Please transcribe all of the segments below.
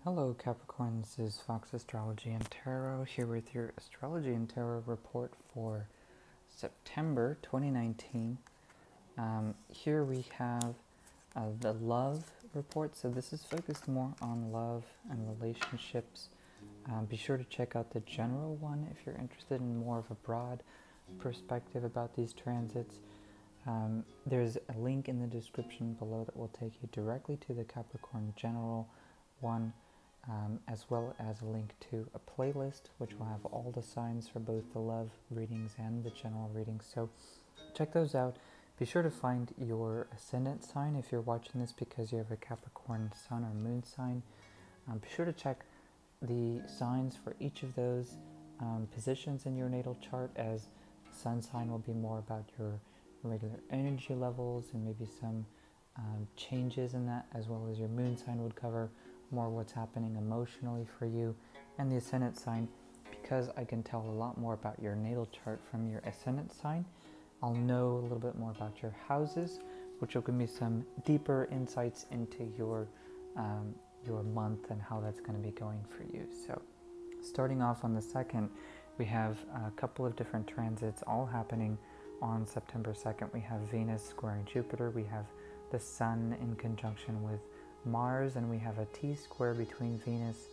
Hello Capricorn, this is foxastrologyjon Tarot here with your astrology and tarot report for September 2019. Here we have the love report, so this is focused more on love and relationships. Be sure to check out the general one if you're interested in more of a broad perspective about these transits. There's a link in the description below that will take you directly to the Capricorn general one. As well as a link to a playlist which will have all the signs for both the love readings and the general readings. So check those out. Be sure to find your ascendant sign if you're watching this because you have a Capricorn sun or moon sign. Be sure to check the signs for each of those positions in your natal chart, as the sun sign will be more about your regular energy levels and maybe some changes in that, as well as your moon sign would cover more what's happening emotionally for you, and the ascendant sign, because I can tell a lot more about your natal chart from your ascendant sign, I'll know a little bit more about your houses, which will give me some deeper insights into your month and how that's going to be going for you. So starting off on the 2nd, we have a couple of different transits all happening on September 2nd. We have Venus squaring Jupiter, we have the Sun in conjunction with Mars, and we have a T-square between Venus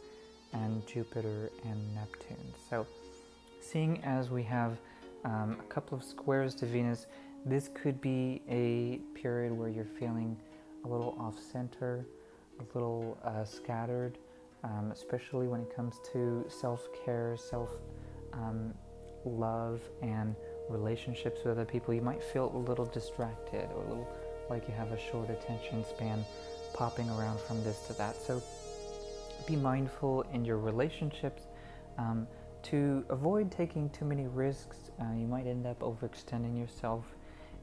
and Jupiter and Neptune. So seeing as we have a couple of squares to Venus, this could be a period where you're feeling a little off-center, a little scattered, especially when it comes to self-care, self-love, and relationships with other people. You might feel a little distracted or a little like you have a short attention span popping around from this to that. So be mindful in your relationships to avoid taking too many risks. You might end up overextending yourself.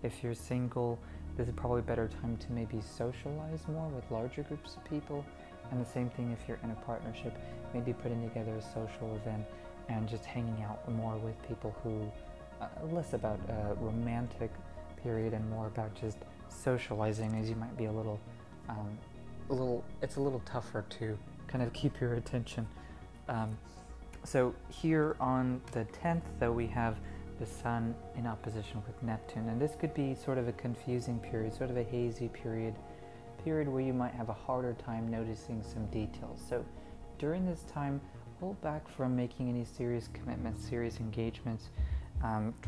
If you're single, this is probably a better time to maybe socialize more with larger groups of people. And the same thing if you're in a partnership, maybe putting together a social event and just hanging out more with people who, less about a romantic period and more about just socializing, as you might be it's a little tougher to kind of keep your attention. So here on the 10th, though, we have the Sun in opposition with Neptune, and this could be sort of a confusing period, sort of a hazy period where you might have a harder time noticing some details. So during this time, hold back from making any serious commitments, serious engagements.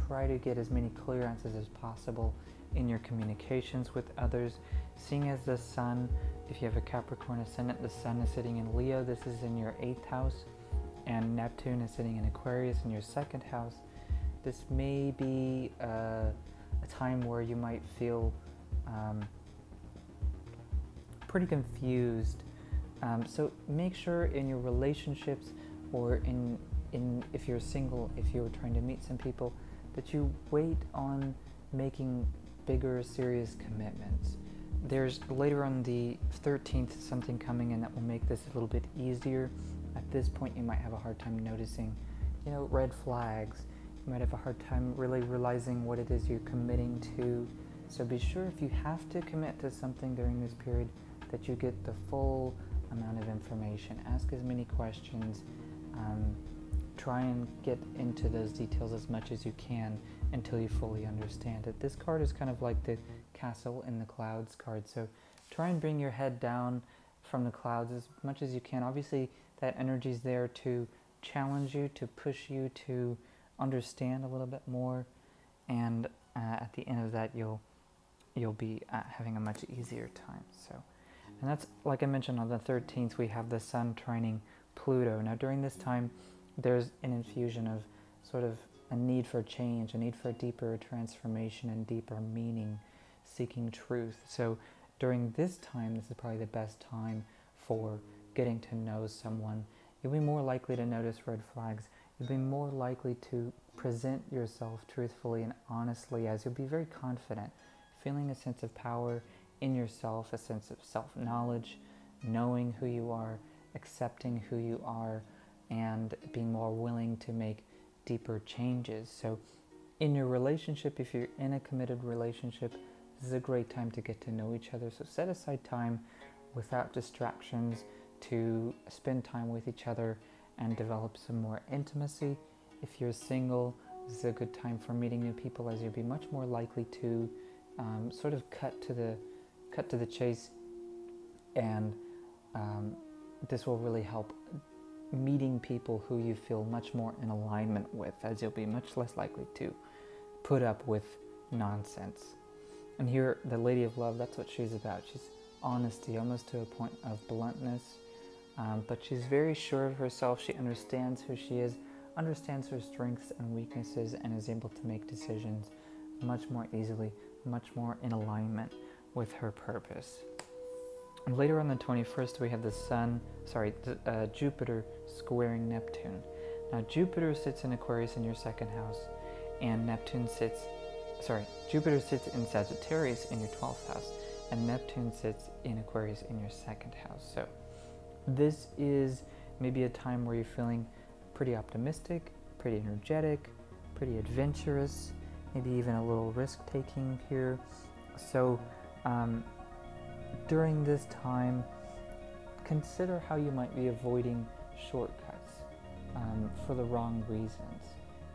Try to get as many clear answers as possible in your communications with others. Seeing as the Sun, if you have a Capricorn ascendant, the Sun is sitting in Leo, this is in your 8th house, and Neptune is sitting in Aquarius in your 2nd house. This may be a time where you might feel pretty confused. So make sure in your relationships, or in if you're single, if you're trying to meet some people, that you wait on making bigger, serious commitments. There's later on the 13th something coming in that will make this a little bit easier. At this point, you might have a hard time noticing, red flags. You might have a hard time really realizing what it is you're committing to. So be sure, if you have to commit to something during this period, that you get the full amount of information. Ask as many questions. Try and get into those details as much as you can until you fully understand it. This card is kind of like the castle in the clouds card, so try and bring your head down from the clouds as much as you can. Obviously, that energy is there to challenge you, to push you to understand a little bit more, and at the end of that, you'll be having a much easier time. So, and that's, like I mentioned, on the 13th, we have the Sun trining Pluto. Now, during this time, there's an infusion of sort of a need for change, a need for deeper transformation and deeper meaning, seeking truth. So during this time, this is probably the best time for getting to know someone. You'll be more likely to notice red flags. You'll be more likely to present yourself truthfully and honestly, as you'll be very confident, feeling a sense of power in yourself, a sense of self-knowledge, knowing who you are, accepting who you are, and being more willing to make deeper changes. So in your relationship, if you're in a committed relationship, this is a great time to get to know each other. So set aside time without distractions to spend time with each other and develop some more intimacy. If you're single, this is a good time for meeting new people, as you'll be much more likely to sort of cut to the chase, and this will really help meeting people who you feel much more in alignment with, as you'll be much less likely to put up with nonsense. And here, the Lady of Love, that's what she's about. She's honesty, almost to a point of bluntness, but she's very sure of herself. She understands who she is, understands her strengths and weaknesses, and is able to make decisions much more easily, much more in alignment with her purpose. And later on the 21st, we have Jupiter squaring Neptune. Now, Jupiter sits in Aquarius in your second house, and Jupiter sits in Sagittarius in your 12th house, and Neptune sits in Aquarius in your second house. So this is maybe a time where you're feeling pretty optimistic, pretty energetic, pretty adventurous, maybe even a little risk-taking here. So during this time, consider how you might be avoiding shortcuts for the wrong reasons.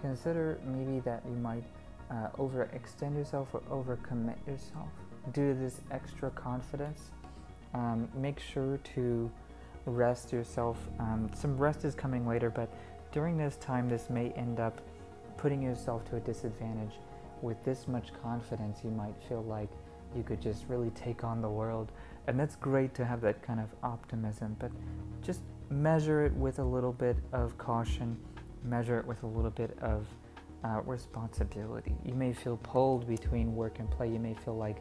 Consider maybe that you might overextend yourself or overcommit yourself due to this extra confidence. Make sure to rest yourself. Some rest is coming later, but during this time, this may end up putting yourself to a disadvantage. With this much confidence, you might feel like you could just really take on the world, and that's great to have that kind of optimism, but just measure it with a little bit of caution, measure it with a little bit of responsibility. You may feel pulled between work and play. You may feel like,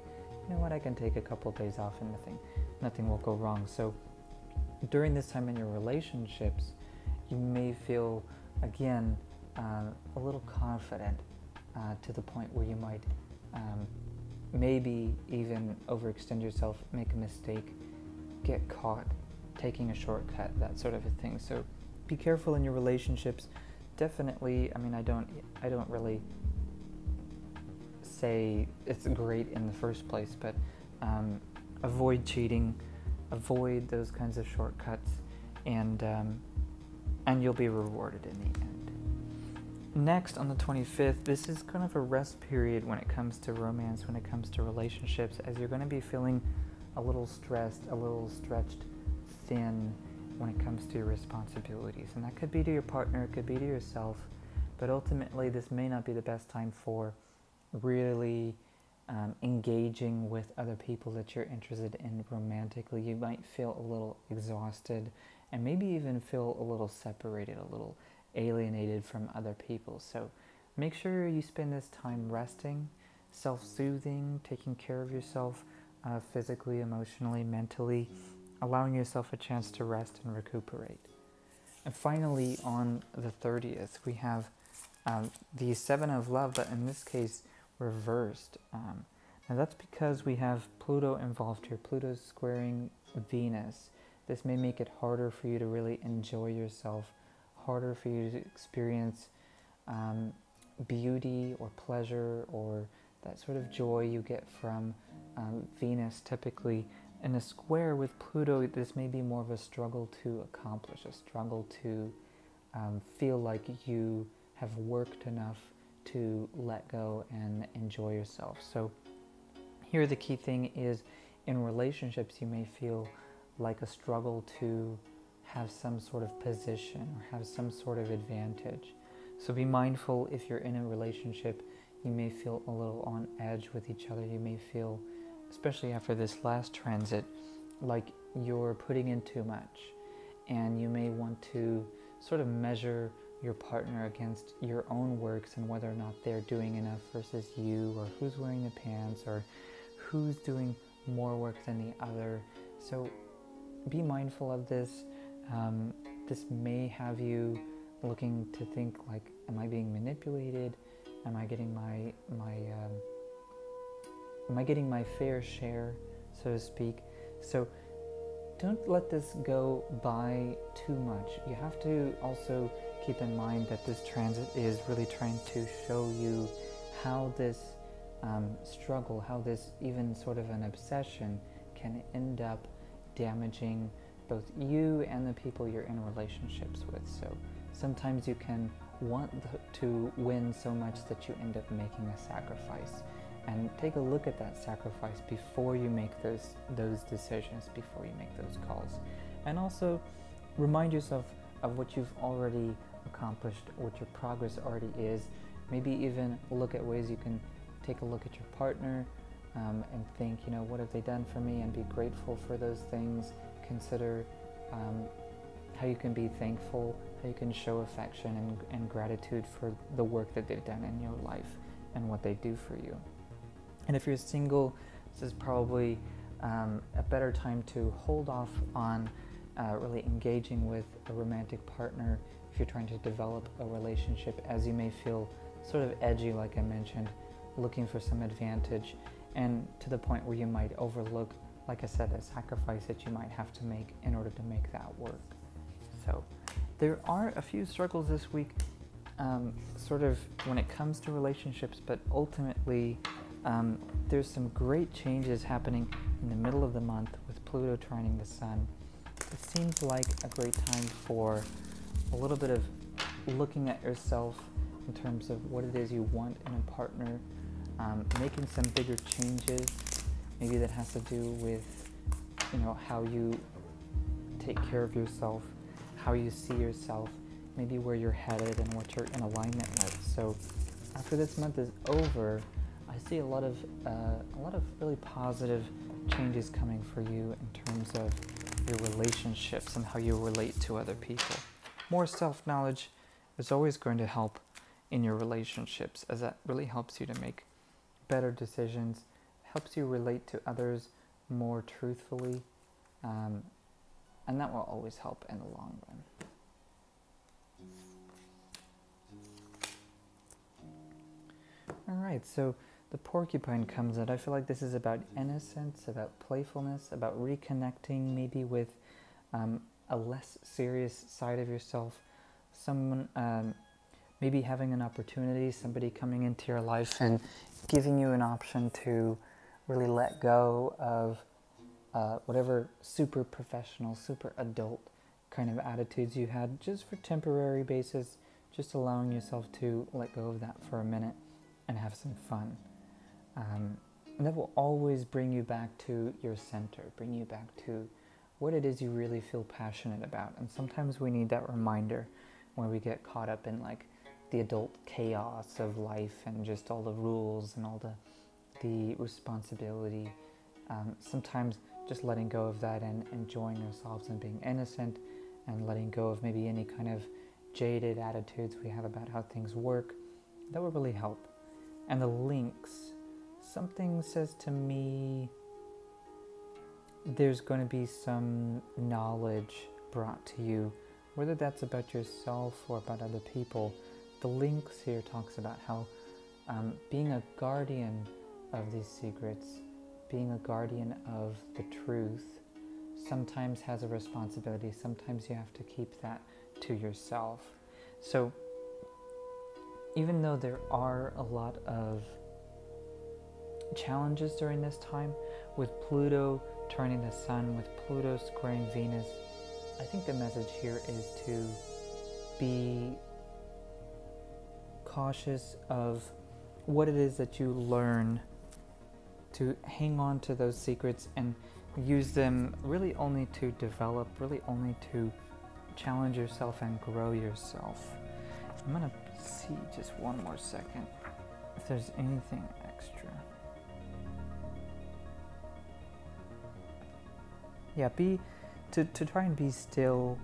you know what, I can take a couple of days off and nothing will go wrong. So during this time in your relationships, you may feel, again, a little confident to the point where you might maybe even overextend yourself, make a mistake, get caught taking a shortcut, that sort of a thing. So be careful in your relationships. Definitely, I mean, I don't really say it's great in the first place, but avoid cheating, avoid those kinds of shortcuts, and you'll be rewarded in the end. Next, on the 25th, this is kind of a rest period when it comes to romance, when it comes to relationships, as you're going to be feeling a little stressed, a little stretched thin when it comes to your responsibilities. And that could be to your partner, it could be to yourself, but ultimately this may not be the best time for really engaging with other people that you're interested in romantically. You might feel a little exhausted and maybe even feel a little separated, a little alienated from other people. So make sure you spend this time resting, self-soothing, taking care of yourself physically, emotionally, mentally, allowing yourself a chance to rest and recuperate. And finally, on the 30th, we have the Seven of Love, but in this case, reversed. Now that's because we have Pluto involved here. Pluto's squaring Venus. This may make it harder for you to really enjoy yourself, harder for you to experience beauty or pleasure or that sort of joy you get from Venus typically. In a square with Pluto, this may be more of a struggle to accomplish, a struggle to feel like you have worked enough to let go and enjoy yourself. So here the key thing is, in relationships you may feel like a struggle to have some sort of position or have some sort of advantage. So be mindful if you're in a relationship, you may feel a little on edge with each other. You may feel, especially after this last transit, like you're putting in too much, and you may want to sort of measure your partner against your own works and whether or not they're doing enough versus you, or who's wearing the pants, or who's doing more work than the other. So be mindful of this. This may have you looking to think like, am I being manipulated? Am I getting my fair share, so to speak? So don't let this go by too much. You have to also keep in mind that this transit is really trying to show you how this struggle, how this even sort of an obsession can end up damaging both you and the people you're in relationships with. So sometimes you can want to win so much that you end up making a sacrifice. And take a look at that sacrifice before you make those decisions, before you make those calls. And also remind yourself of what you've already accomplished, what your progress already is. Maybe even look at ways you can take a look at your partner and think, what have they done for me, and be grateful for those things. Consider how you can be thankful, how you can show affection and gratitude for the work that they've done in your life and what they do for you. And if you're single, this is probably a better time to hold off on really engaging with a romantic partner if you're trying to develop a relationship, as you may feel sort of edgy, like I mentioned, looking for some advantage, and to the point where you might overlook, like I said, a sacrifice that you might have to make in order to make that work. So there are a few struggles this week, sort of when it comes to relationships, but ultimately there's some great changes happening in the middle of the month with Pluto trining the Sun. It seems like a great time for a little bit of looking at yourself in terms of what it is you want in a partner, making some bigger changes. Maybe that has to do with, how you take care of yourself, how you see yourself, maybe where you're headed and what you're in alignment with. So after this month is over, I see a lot of really positive changes coming for you in terms of your relationships and how you relate to other people. More self-knowledge is always going to help in your relationships, as that really helps you to make better decisions, helps you relate to others more truthfully, and that will always help in the long run. All right, so the porcupine comes out. I feel like this is about innocence, about playfulness, about reconnecting maybe with a less serious side of yourself. Someone maybe having an opportunity, somebody coming into your life and giving you an option to really let go of whatever super professional, super adult kind of attitudes you had, just for temporary basis, just allowing yourself to let go of that for a minute and have some fun. And that will always bring you back to your center, bring you back to what it is you really feel passionate about. And sometimes we need that reminder when we get caught up in like the adult chaos of life and just all the rules and all the responsibility. Sometimes just letting go of that and enjoying ourselves and being innocent and letting go of maybe any kind of jaded attitudes we have about how things work, that would really help. And the links, something says to me there's going to be some knowledge brought to you, whether that's about yourself or about other people. The links here talks about how being a guardian of these secrets, being a guardian of the truth, sometimes has a responsibility. Sometimes you have to keep that to yourself. So even though there are a lot of challenges during this time, with Pluto turning the Sun, with Pluto squaring Venus, I think the message here is to be cautious of what it is that you learn, to hang on to those secrets and use them really only to develop, really only to challenge yourself and grow yourself. I'm going to see just one more second if there's anything extra. Yeah, to try and be still,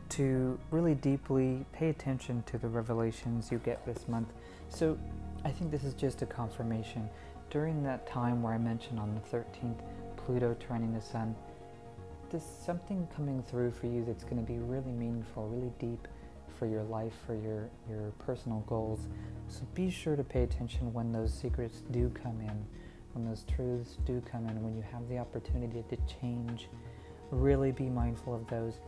to really deeply pay attention to the revelations you get this month. So I think this is just a confirmation. During that time where I mentioned on the 13th, Pluto trining the Sun, there's something coming through for you that's going to be really meaningful, really deep for your life, for your personal goals. So be sure to pay attention when those secrets do come in, when those truths do come in, when you have the opportunity to change. Really be mindful of those.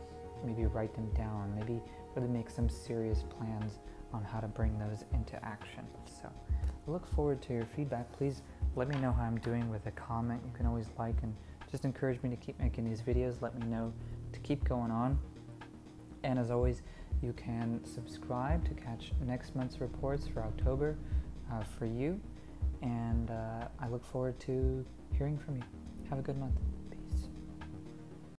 Maybe write them down. Maybe really make some serious plans on how to bring those into action. So I look forward to your feedback. Please let me know how I'm doing with a comment. You can always like and just encourage me to keep making these videos. Let me know to keep going on. And as always, you can subscribe to catch next month's reports for October for you. And I look forward to hearing from you. Have a good month.